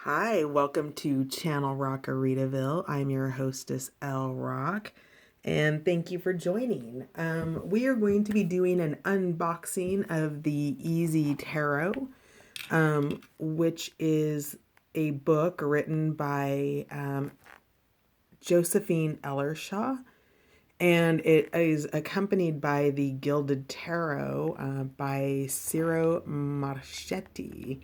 Hi, welcome to Channel Rockaritaville. I'm your hostess, Elle Rock, and thank you for joining. We are going to be doing an unboxing of the Easy Tarot, which is a book written by Josephine Ellershaw, and it is accompanied by the Gilded Tarot by Ciro Marchetti.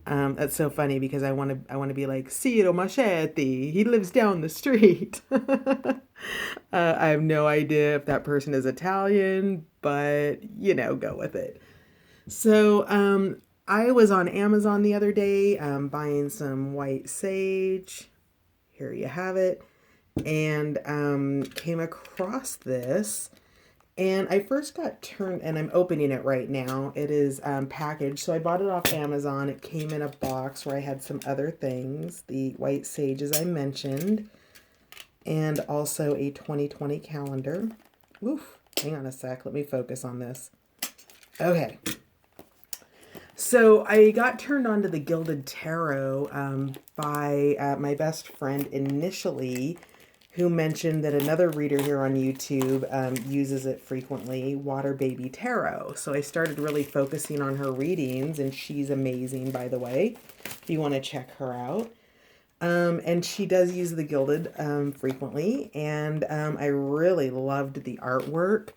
That's so funny because I want to be like Ciro Marchetti. He lives down the street. I have no idea if that person is Italian, but go with it. So I was on Amazon the other day buying some white sage. Here you have it, and came across this. And I first got turned, and I'm opening it right now. It is packaged. So I bought it off Amazon. It came in a box where I had some other things. The white sage, as I mentioned, and also a 2020 calendar. Oof, hang on a sec. Let me focus on this. Okay. So I got turned on to the Gilded Tarot by my best friend initially, who mentioned that another reader here on YouTube uses it frequently, Water Baby Tarot. So I started really focusing on her readings, and she's amazing, by the way, if you want to check her out. And she does use the Gilded frequently, and I really loved the artwork.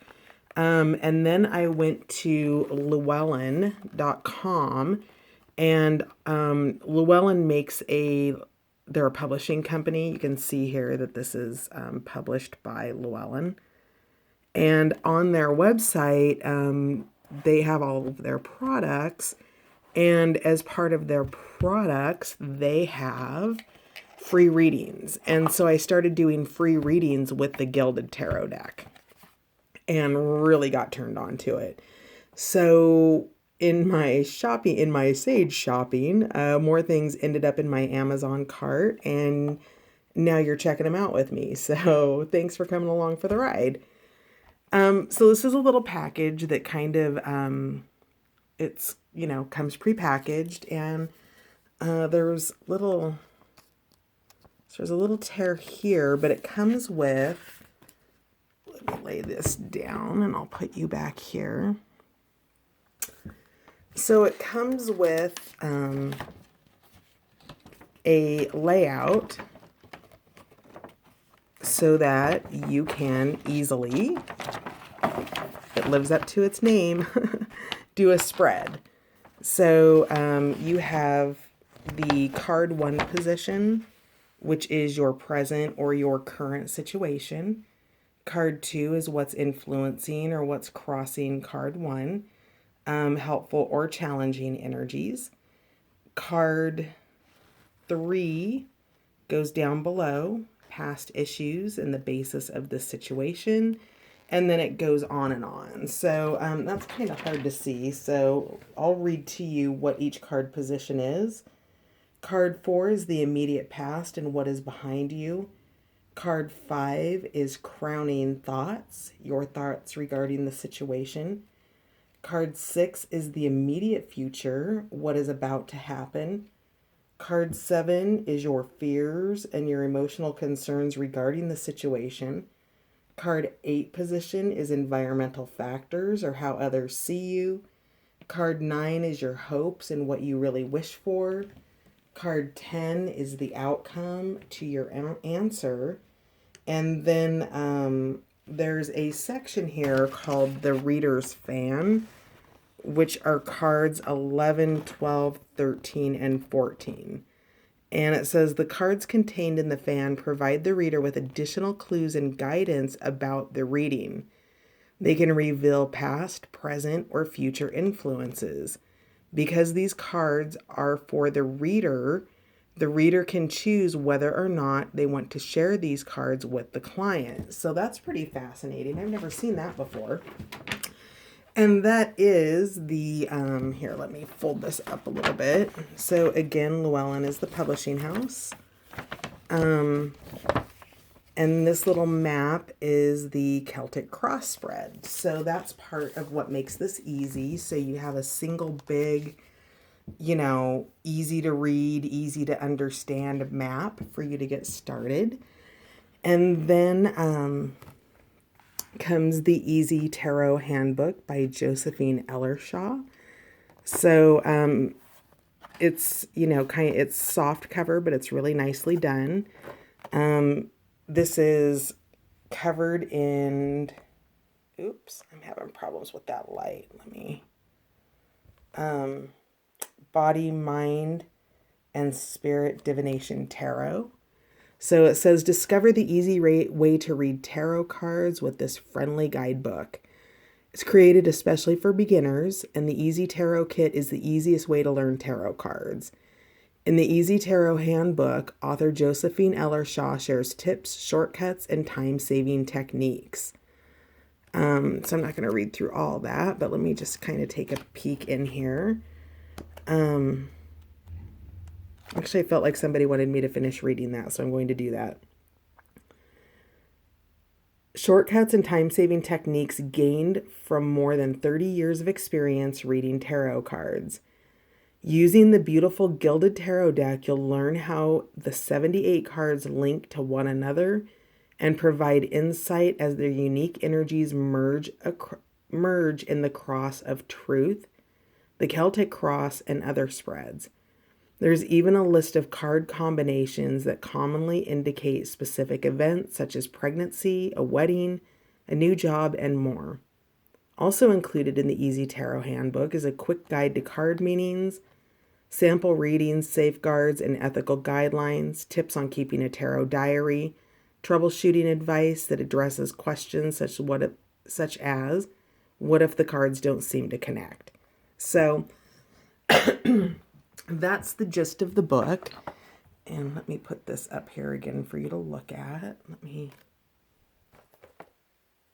And then I went to Llewellyn.com, and Llewellyn makes they're a publishing company. You can see here that this is published by Llewellyn. And on their website, they have all of their products. And as part of their products, they have free readings. And so I started doing free readings with the Gilded Tarot deck and really got turned on to it. So in my Sage shopping, more things ended up in my Amazon cart, and now you're checking them out with me. So thanks for coming along for the ride. So this is a little package that kind of, it's, comes prepackaged, and there's a little tear here, but it comes with, let me lay this down and I'll put you back here. So it comes with a layout so that you can easily, it lives up to its name, do a spread. So you have the card 1 position, which is your present or your current situation. Card 2 is what's influencing or what's crossing card 1. Helpful or challenging energies. Card 3 goes down below, past issues and the basis of the situation, and then it goes on and on. So that's kind of hard to see, so I'll read to you what each card position is. Card 4 is the immediate past and what is behind you. Card 5 is crowning thoughts, your thoughts regarding the situation. Card 6 is the immediate future, what is about to happen. Card 7 is your fears and your emotional concerns regarding the situation. Card 8 position is environmental factors or how others see you. Card 9 is your hopes and what you really wish for. Card 10 is the outcome to your answer. And then there's a section here called the Reader's Fan, which are cards 11, 12, 13, and 14. And it says the cards contained in the fan provide the reader with additional clues and guidance about the reading. They can reveal past, present, or future influences. Because these cards are for the reader can choose whether or not they want to share these cards with the client. So that's pretty fascinating. I've never seen that before. And that is the, here, let me fold this up a little bit. So again, Llewellyn is the publishing house. And this little map is the Celtic cross spread. So that's part of what makes this easy. So you have a single big easy to read, easy to understand map for you to get started. And then comes the Easy Tarot Handbook by Josephine Ellershaw. So it's, it's soft cover, but it's really nicely done. This is covered in, oops, I'm having problems with that light. Let me, Body, Mind, and Spirit Divination Tarot. So it says, discover the easy way to read tarot cards with this friendly guidebook. It's created especially for beginners, and the Easy Tarot Kit is the easiest way to learn tarot cards. In the Easy Tarot Handbook, author Josephine Ellershaw shares tips, shortcuts, and time-saving techniques. So I'm not going to read through all that, but let me just kind of take a peek in here. Actually, I felt like somebody wanted me to finish reading that, so I'm going to do that. Shortcuts and time-saving techniques gained from more than 30 years of experience reading tarot cards. Using the beautiful Gilded tarot deck, you'll learn how the 78 cards link to one another and provide insight as their unique energies merge in the cross of truth, the Celtic cross, and other spreads. There's even a list of card combinations that commonly indicate specific events such as pregnancy, a wedding, a new job, and more. Also included in the Easy Tarot Handbook is a quick guide to card meanings, sample readings, safeguards, and ethical guidelines, tips on keeping a tarot diary, troubleshooting advice that addresses questions such as, what if the cards don't seem to connect? So that's the gist of the book. And let me put this up here again for you to look at. Let me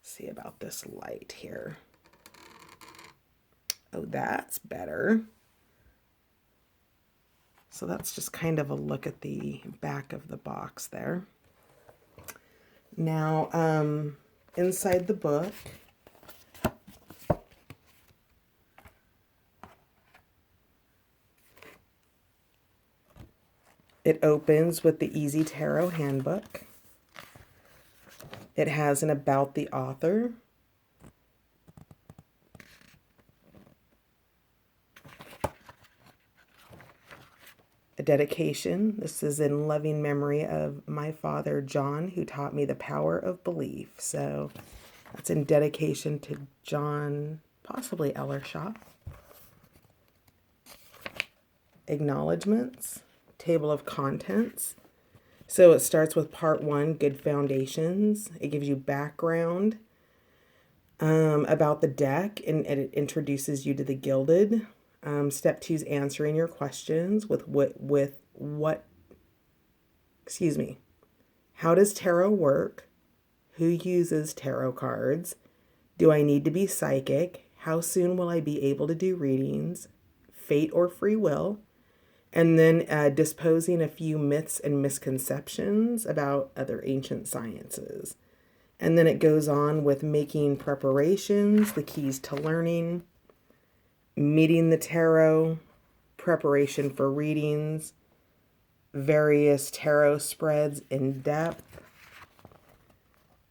see about this light here. Oh, that's better. So that's just kind of a look at the back of the box there. Now, inside the book, it opens with the Easy Tarot Handbook. It has an about the author, a dedication. This is in loving memory of my father, John, who taught me the power of belief. So that's in dedication to John, possibly Ellershaw. Acknowledgements, table of contents. So it starts with part 1, good foundations. It gives you background about the deck, and it introduces you to the Gilded. Step 2 is answering your questions how does tarot work? Who uses tarot cards? Do I need to be psychic? How soon will I be able to do readings? Fate or free will? And then disposing a few myths and misconceptions about other ancient sciences. And then it goes on with making preparations, the keys to learning, meeting the tarot, preparation for readings, various tarot spreads in depth.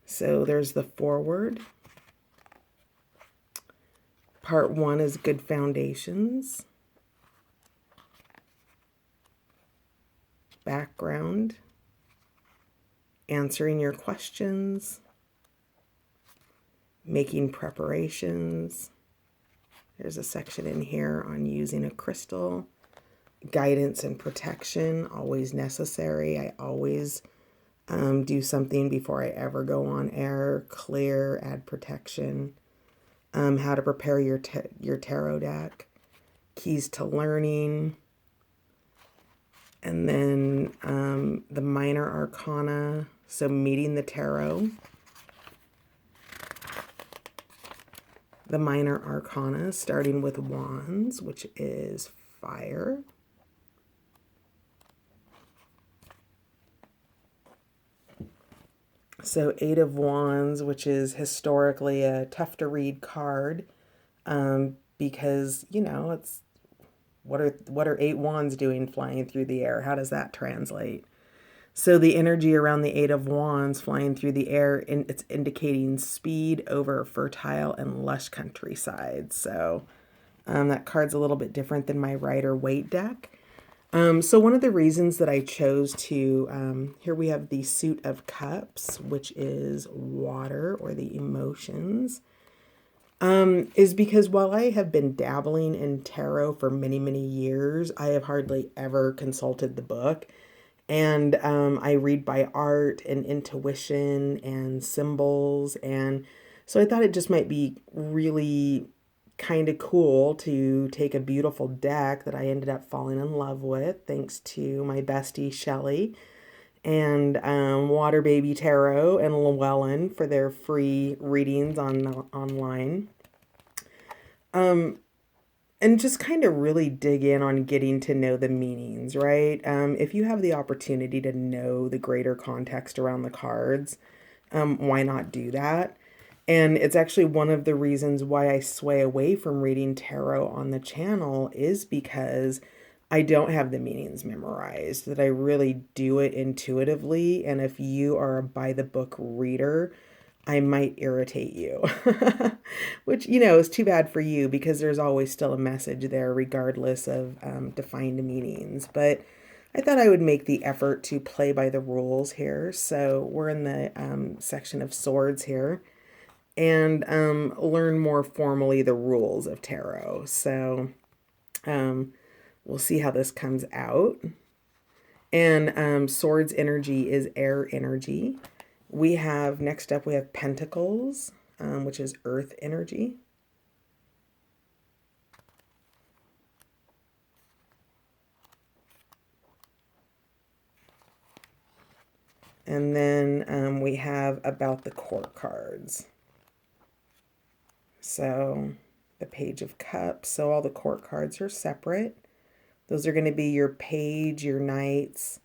So there's the foreword. Part 1 is good foundations. Background, answering your questions, making preparations. There's a section in here on using a crystal, guidance and protection, always necessary. I always do something before I ever go on air, clear, add protection, how to prepare your tarot deck, keys to learning, and then the minor arcana, so meeting the tarot. The minor arcana, starting with wands, which is fire. So 8 of wands, which is historically a tough to read card, because, it's what are 8 wands doing flying through the air? How does that translate? So the energy around the 8 of wands flying through the air, and it's indicating speed over fertile and lush countryside. So that card's a little bit different than my Rider Waite deck. So one of the reasons that I chose to, here we have the Suit of Cups, which is water or the emotions, is because while I have been dabbling in tarot for many, many years, I have hardly ever consulted the book. And I read by art and intuition and symbols. And so I thought it just might be really kind of cool to take a beautiful deck that I ended up falling in love with, thanks to my bestie Shelly and Water Baby Tarot and Llewellyn for their free readings online. And just kind of really dig in on getting to know the meanings, right? If you have the opportunity to know the greater context around the cards, why not do that? And it's actually one of the reasons why I sway away from reading tarot on the channel is because I don't have the meanings memorized, that I really do it intuitively. And if you are a by the book reader, I might irritate you, which, is too bad for you because there's always still a message there regardless of defined meanings. But I thought I would make the effort to play by the rules here. So we're in the section of swords here and learn more formally the rules of tarot. So we'll see how this comes out. And swords energy is air energy. Next up, we have pentacles, which is earth energy. And then we have about the court cards. So the Page of Cups. So all the court cards are separate. Those are going to be your page, your knights,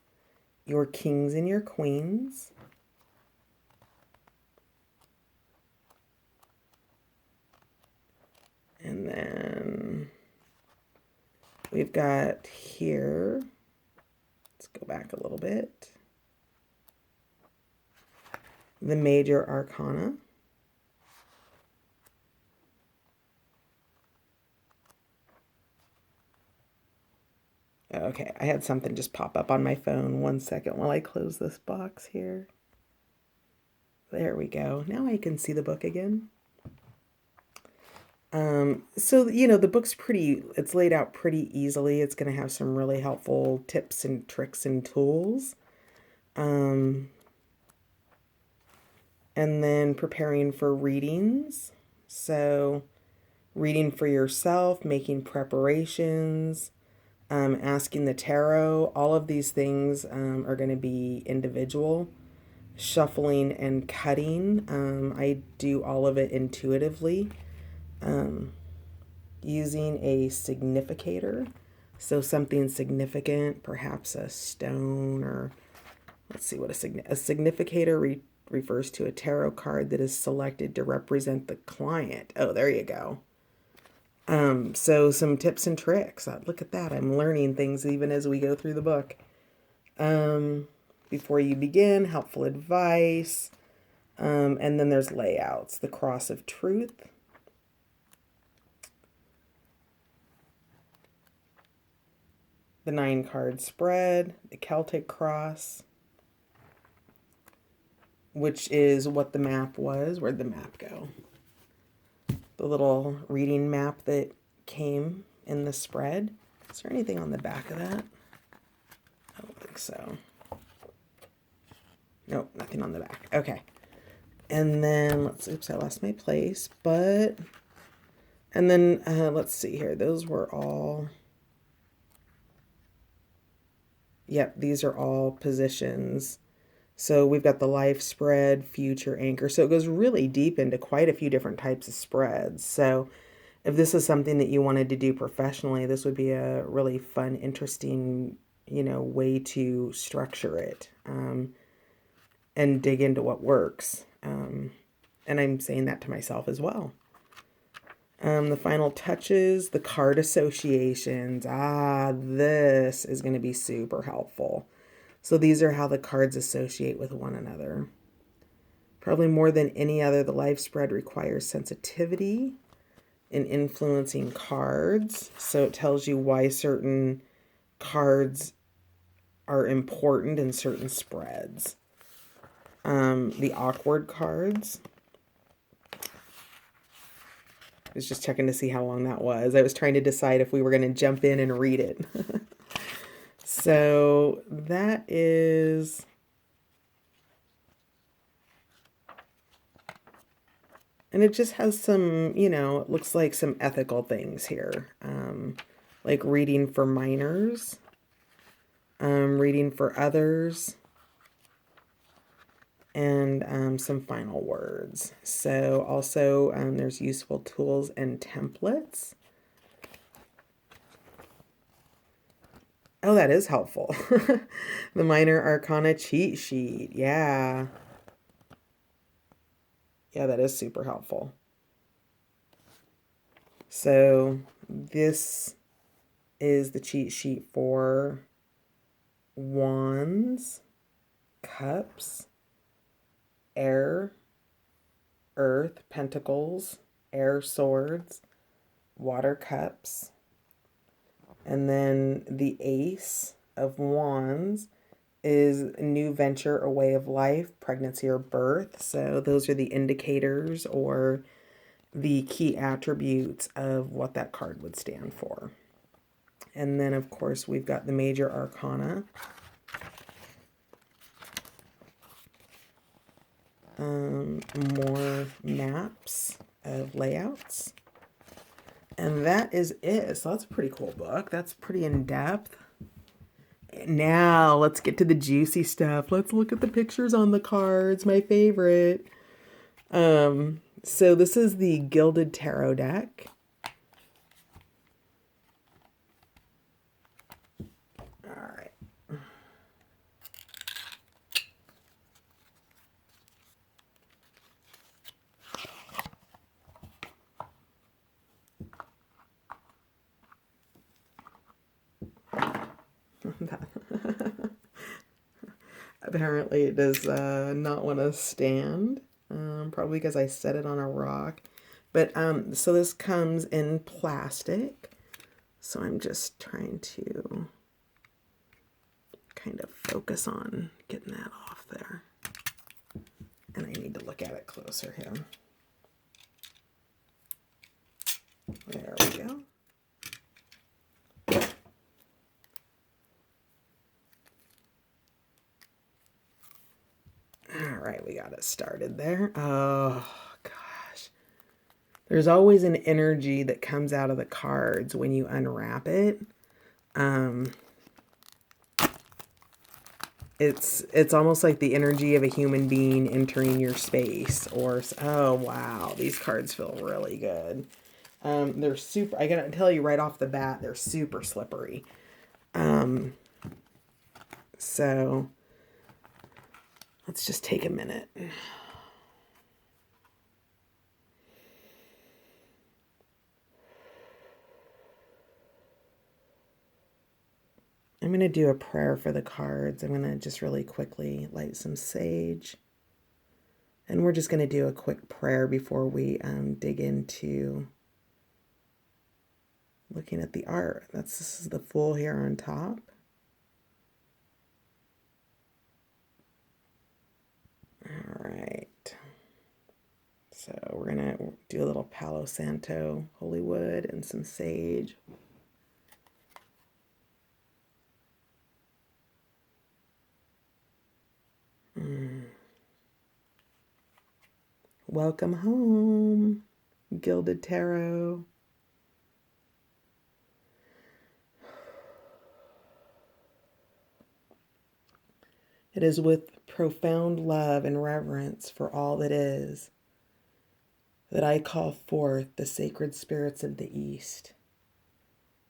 your kings, and your queens. And then we've got here, let's go back a little bit, the major arcana. Okay, I had something just pop up on my phone. 1 second while I close this box here. There we go. Now I can see the book again. So, the book's it's laid out pretty easily. It's going to have some really helpful tips and tricks and tools. And then preparing for readings. So reading for yourself, making preparations, asking the tarot, all of these things are going to be individual. Shuffling and cutting, I do all of it intuitively. Using a significator, so something significant, perhaps a stone, or let's see what a significator refers to a tarot card that is selected to represent the client. Oh, there you go. So some tips and tricks. Look at that. I'm learning things even as we go through the book. Before you begin, helpful advice. And then there's layouts. The Cross of Truth. The 9-card spread. The Celtic Cross. Which is what the map was. Where'd the map go? The little reading map that came in the spread. Is there anything on the back of that? I don't think so. Nope, nothing on the back. Okay. And then, oops, I lost my place. And then, let's see here. Those were all, yep, these are all positions. So we've got the life spread, future anchor. So it goes really deep into quite a few different types of spreads. So if this is something that you wanted to do professionally, this would be a really fun, interesting, way to structure it and dig into what works. And I'm saying that to myself as well. The final touches, the card associations. Ah, this is going to be super helpful. So these are how the cards associate with one another. Probably more than any other, the life spread requires sensitivity in influencing cards. So it tells you why certain cards are important in certain spreads. The awkward cards. I was just checking to see how long that was. I was trying to decide if we were going to jump in and read it. So that is... And it just has some, you know, it looks like some ethical things here. Like reading for minors, reading for others, and some final words. So also there's useful tools and templates. Oh, that is helpful. The Minor Arcana cheat sheet. Yeah. Yeah, that is super helpful. So this is the cheat sheet for Wands, Cups, Air, Earth, Pentacles, Air Swords, Water Cups, and then the Ace of Wands is a new venture, a way of life, pregnancy or birth. So those are the indicators or the key attributes of what that card would stand for. And then, of course, we've got the major arcana. More maps of layouts. And that is it. So that's a pretty cool book. That's pretty in-depth. Now, let's get to the juicy stuff. Let's look at the pictures on the cards. My favorite. So this is the Gilded Tarot deck. All right. Apparently it does not want to stand. Probably because I set it on a rock. But so this comes in plastic. So I'm just trying to kind of focus on getting that off there. And I need to look at it closer here. There we go. All right, we got it started there. Oh, gosh. There's always an energy that comes out of the cards when you unwrap it. It's almost like the energy of a human being entering your space. Or, oh, wow, these cards feel really good. They're super, I gotta tell you right off the bat, they're super slippery. So let's just take a minute. I'm going to do a prayer for the cards. I'm going to just really quickly light some sage. And we're just going to do a quick prayer before we dig into looking at the art. This is the Fool here on top. All right. So we're going to do a little Palo Santo, holy wood, and some sage. Welcome home, Gilded Tarot. It is with profound love and reverence for all that is that I call forth the sacred spirits of the East,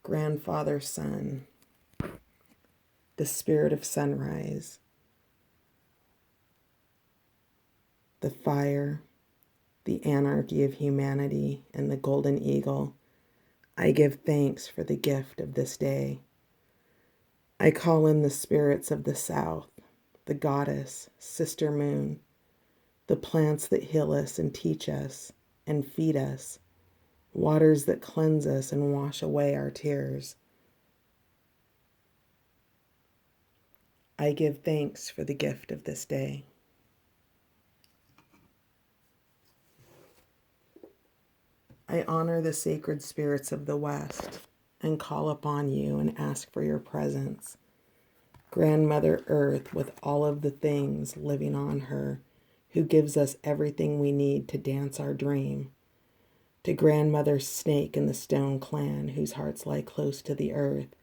Grandfather Sun, the spirit of sunrise, the fire, the anarchy of humanity, and the golden eagle, I give thanks for the gift of this day. I call in the spirits of the south, the goddess, sister moon, the plants that heal us and teach us and feed us, waters that cleanse us and wash away our tears. I give thanks for the gift of this day. I honor the sacred spirits of the West and call upon you and ask for your presence. Grandmother Earth, with all of the things living on her, who gives us everything we need to dance our dream. To Grandmother Snake and the Stone Clan, whose hearts lie close to the earth,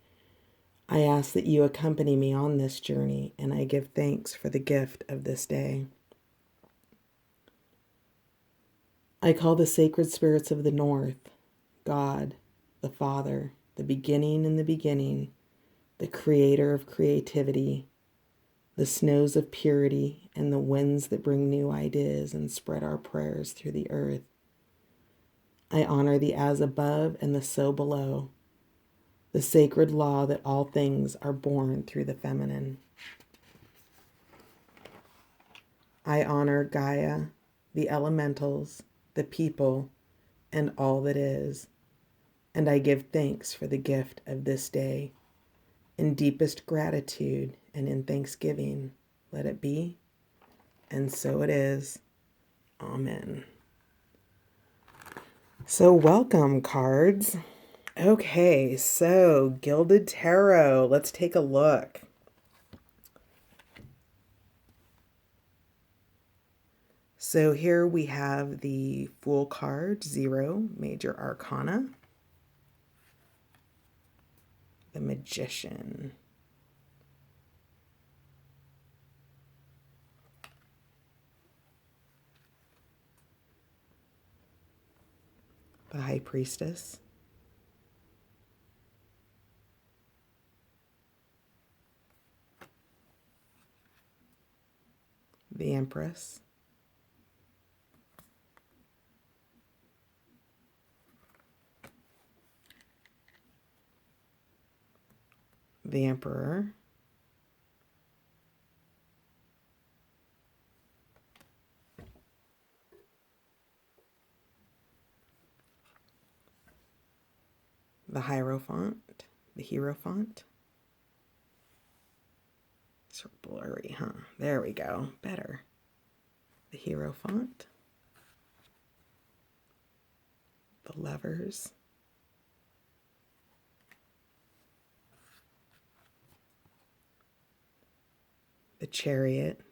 I ask that you accompany me on this journey, and I give thanks for the gift of this day. I call the sacred spirits of the North, God, the Father, the beginning and the beginning, the creator of creativity, the snows of purity, and the winds that bring new ideas and spread our prayers through the earth. I honor the as above and the so below, the sacred law that all things are born through the feminine. I honor Gaia, the elementals, the people, and all that is, and I give thanks for the gift of this day. In deepest gratitude and in thanksgiving, let it be, and so it is. Amen. So welcome, cards. Okay, so Gilded Tarot, let's take a look. So here we have the Fool card, 0, Major Arcana. The Magician. The High Priestess. The Empress. The Emperor. The Hierophant. The Hierophant. It's blurry, huh? There we go. Better. The Hierophant. The Lovers. The Chariot.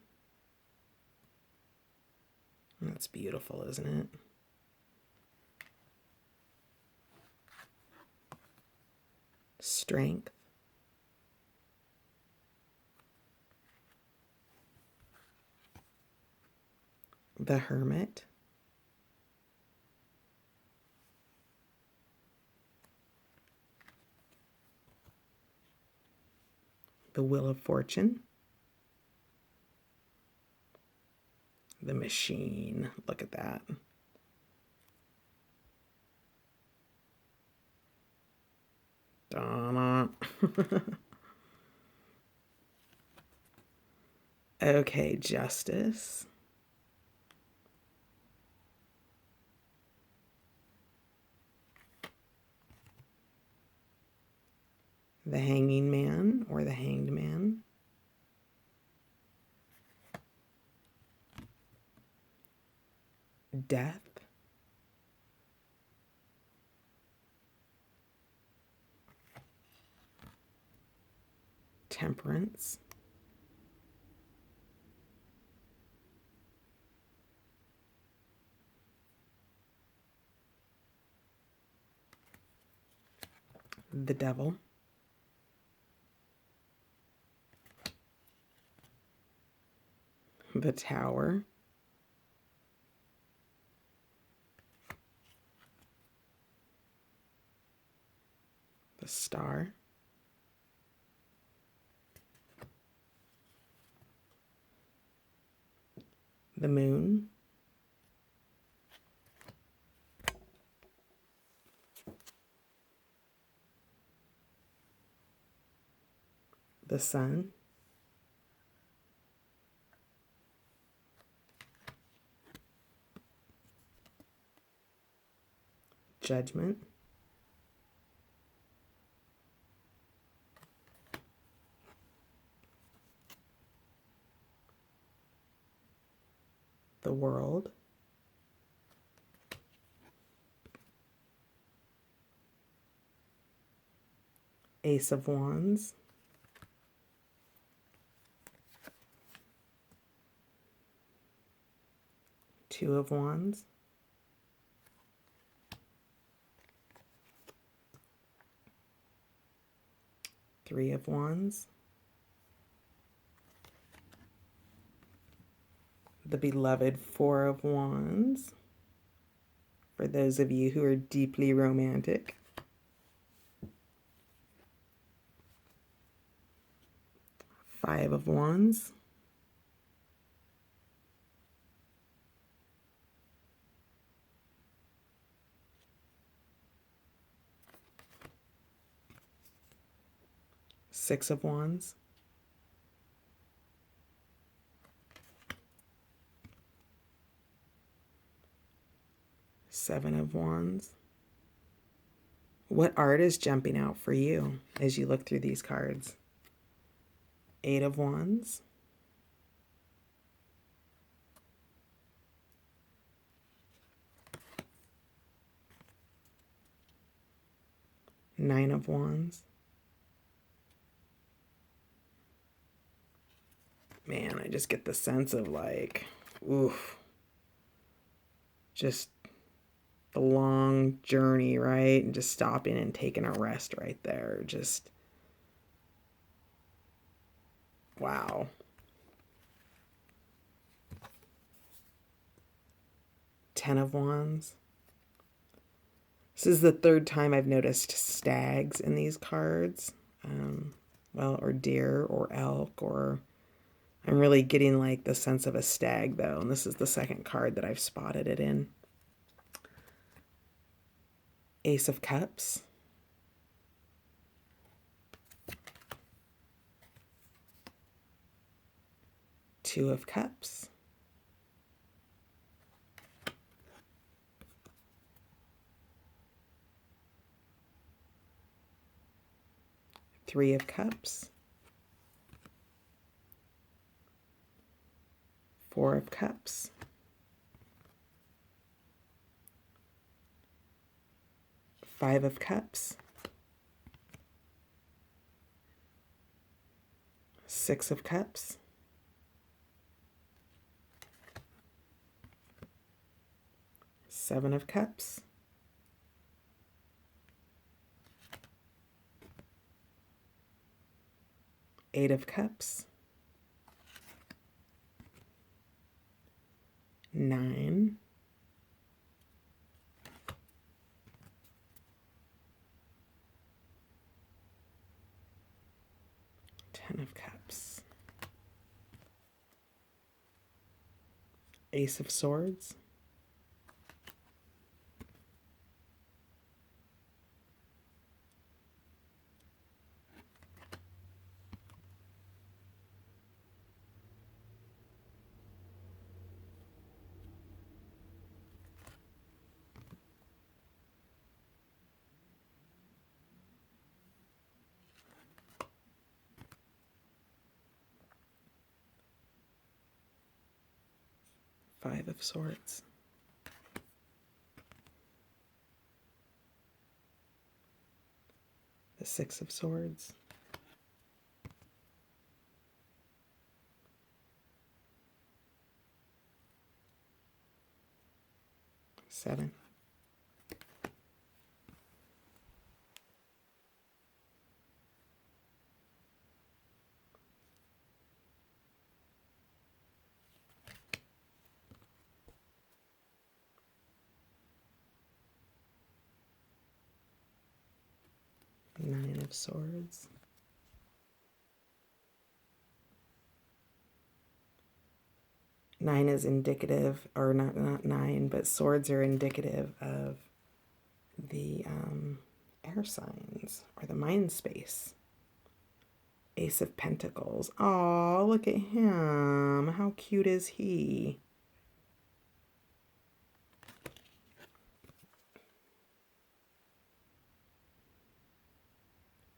That's beautiful, isn't it? Strength. The Hermit. The Wheel of Fortune. The Machine. Look at that. Donna. Okay, Justice. The Hanging Man or the Hanged Man. Death. Temperance. The Devil. The Tower. The Star. The Moon. the Sun, Judgment, the World, Ace of Wands, Two of Wands, Three of Wands, the beloved Four of Wands, for those of you who are deeply romantic, Five of Wands, Six of Wands, Seven of Wands. What art is jumping out for you as you look through these cards? Eight of Wands, Nine of Wands. Man, I just get the sense of like, oof, just the long journey, right? And just stopping and taking a rest right there. Just, wow. Ten of Wands. This is the third time I've noticed stags in these cards. Well, or deer or elk, or I'm really getting like the sense of a stag though. And this is the second card that I've spotted it in. Ace of Cups. Two of Cups. Three of Cups. Four of Cups. Five of Cups. Six of Cups. Seven of Cups. Eight of Cups. Nine. Ten of Cups. Ace of Swords. Five of Swords. The Six of Swords. Seven. Nine of Swords. Nine is indicative, or not nine, but swords are indicative of the air signs or the mind space. Ace of Pentacles. Oh, look at him. How cute is he?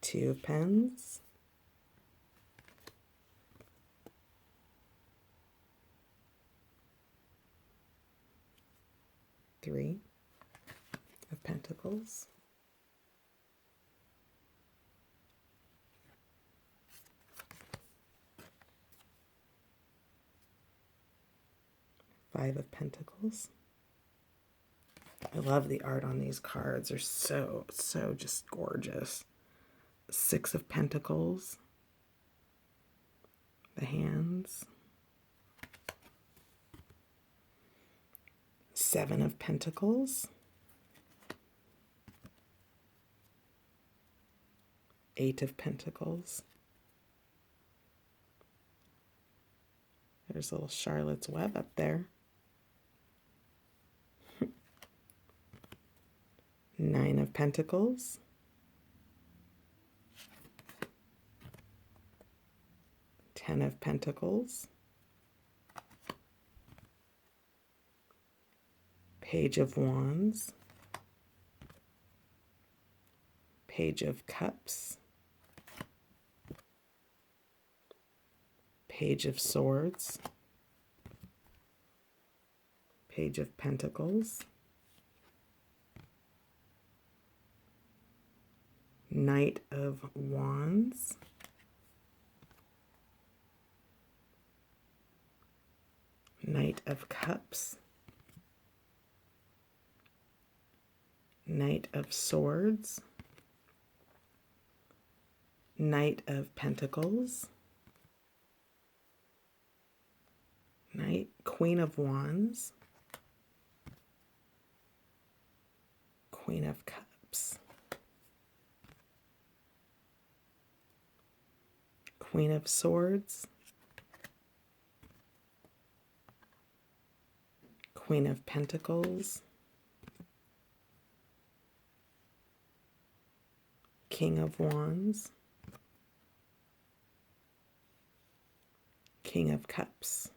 Two of Pens. Three of Pentacles. Five of Pentacles. I love the art on these cards. They're so just gorgeous. Six of Pentacles. The hands. Seven of Pentacles. Eight of Pentacles. There's a little Charlotte's Web up there. Nine of Pentacles. Ten of Pentacles. Page of Wands. Page of Cups. Page of Swords. Page of Pentacles. Knight of Wands. Knight of Cups. Knight of Swords. Knight of Pentacles. Queen of Wands. Queen of Cups. Queen of Swords. Queen of Pentacles. King of Wands. King of Cups.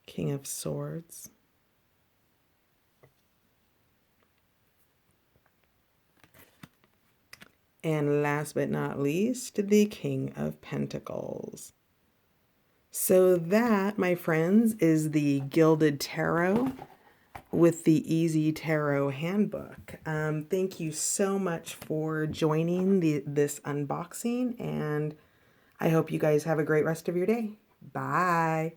King of Swords. And last but not least, the King of Pentacles. So that, my friends, is the Gilded Tarot with the Easy Tarot Handbook. Thank you so much for joining this unboxing, and I hope you guys have a great rest of your day. Bye.